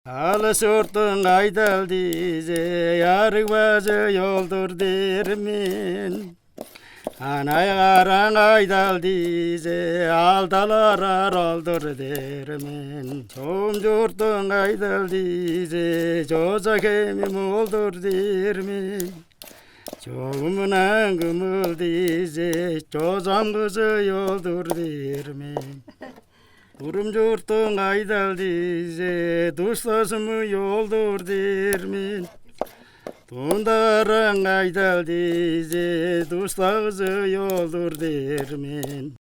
Alış ortun aydal dize, yarık bazı yoldur dermin. Anay karan aydal dize, aldalara roldur dermin. Çoğum jurtun aydal dize, çoğuzak emim oldur dermin. Çoğumunan gümül dize, çoğuzam kızı yoldur dermin. Kurum jurtun aydal dize, dostasımı yoldur dermin. Tundarın aydal dize, dostağızı yoldur dermin.